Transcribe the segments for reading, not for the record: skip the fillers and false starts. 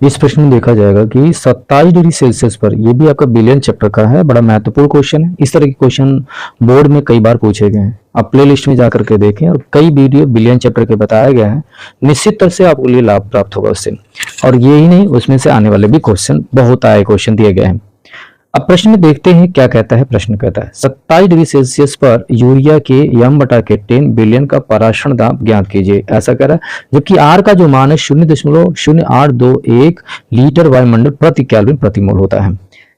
इस प्रश्न में देखा जाएगा कि 27 डिग्री सेल्सियस पर, यह भी आपका बिलियन चैप्टर का है, बड़ा महत्वपूर्ण क्वेश्चन है। इस तरह के क्वेश्चन बोर्ड में कई बार पूछे गए हैं। आप प्ले लिस्ट में जाकर के देखें और कई वीडियो बिलियन चैप्टर के बताया गया है, निश्चित तरह से आपको लिए लाभ प्राप्त होगा उससे। और यही नहीं, उसमें से आने वाले भी क्वेश्चन बहुत आए क्वेश्चन दिए गए हैं। अब प्रश्न में देखते हैं क्या कहता है। प्रश्न कहता है 27 डिग्री सेल्सियस पर यूरिया के m/10 बिलियन का पराशरण दाब ज्ञात कीजिए, ऐसा कह रहा है। जबकि आर का जो मान है 0.0821 लीटर वायुमंडल प्रति केल्विन प्रति मोल होता है।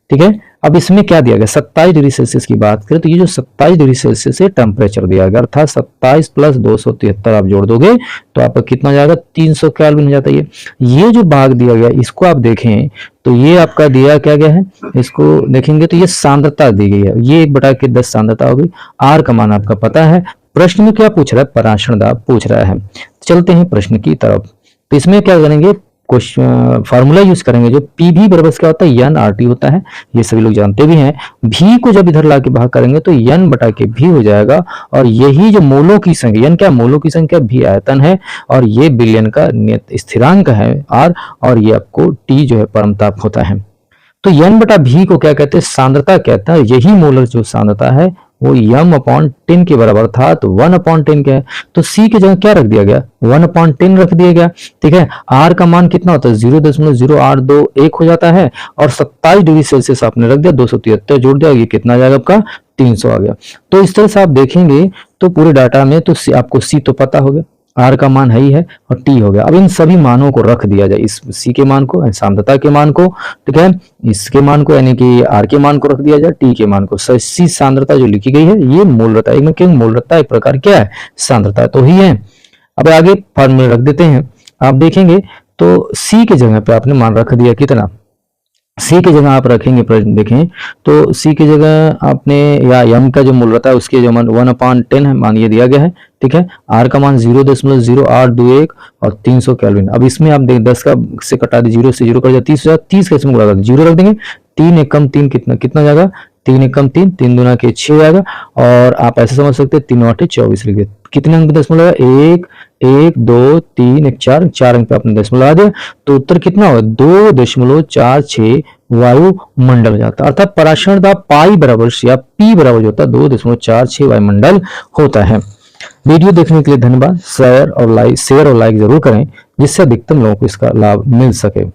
ठीक है, अब इसमें क्या दिया गया, 27 डिग्री सेल्सियस की बात करें तो ये जो 27 डिग्री सेल्सियस से टेम्परेचर दिया गया, अर्थात 27 + 273 आप जोड़ दोगे तो आपका कितना जाएगा, 300 केल्विन हो जाता है। ये जो भाग दिया गया इसको आप देखें तो ये आपका दिया क्या गया है, इसको देखेंगे तो ये सांद्रता दी गई है, ये 1/10 सांद्रता होगी। आर का मान आपका पता है। प्रश्न में क्या पूछ रहा है, पराशरण दाब पूछ रहा है। चलते हैं प्रश्न की तरफ। तो इसमें क्या करेंगे, क्वेश्चन फार्मूला यूज करेंगे, जो पीवी बराबर क्या होता है, n/RT होता है, ये सभी लोग जानते भी हैं। भी को जब इधर लाके भाग करेंगे तो n/v हो जाएगा, और यही जो मोलों की संख्या, n क्या मोलों की संख्या, v आयतन है, और ये बिलियन का स्थिरांक है r, और ये आपको t जो है परमताप होता है। तो n/v को क्या कहते हैं, सांद्रता कहते हैं। यही मोलर जो सांद्रता है वो m/10 के बराबर था, तो 1/10 क्या है, तो c की जगह क्या रख दिया गया, 1/10 रख दिया गया। ठीक है, r का मान कितना होता है, 0.0821 हो जाता है, और 27 डिग्री सेल्सियस आपने रख दिया, 273 जोड़ दिया, ये कितना आ जाएगा आपका, 300 आ गया। तो इस तरह से आप देखेंगे तो पूरे डाटा में तो आपको c तो पता हो गया, आर का मान ही है, और टी हो गया। अब इन सभी मानों को रख दिया जाए, इस सी के मान को, सांद्रता के मान को, ठीक है, इसके मान को यानी कि आर के मान को रख दिया जाए, टी के मान को। सी सांद्रता जो लिखी गई है ये मोलरता, मोलरता एक प्रकार क्या है, सांद्रता तो ही है। अब आगे फॉर्मूला रख देते हैं। आप देखेंगे तो सी की जगह पे आपने मान रख दिया कितना, सी की जगह आप रखेंगे, प्रश्न देखें तो सी की जगह आपने, या यम का जो मूल रहता है उसके जो मान 1/10 है, मान ये दिया गया है। ठीक है, आर का मान 0.0821 और 300 केल्विन। अब इसमें आप देख 10 का से कटा दी, 0 से 0 कर दिया, 30 हो जाएगा, 30 का इसमें गुणा कर दिया, 0 रख देंगे, 3 एकम 3 कितना जाएगा, 3 एकम 3, 3 दूना के 6 जाएगा। और आप ऐसे समझ सकते हैं 3 × 8 = 24 लिख दिया। कितने अंक पे दशमलव लगा, 1 1 2 3 1 4 अंक पे आपने दशमलव लगा दिया, तो उत्तर कितना होगा, 2.46 वायुमंडल हो जाता है। अर्थात पराशरण दाब पाई बराबर या पी बराबर जो होता है 2.46 वायुमंडल होता है। वीडियो देखने के लिए धन्यवाद। शेयर और लाइक जरूर करें, जिससे अधिकतम लोगों को इसका लाभ मिल सके।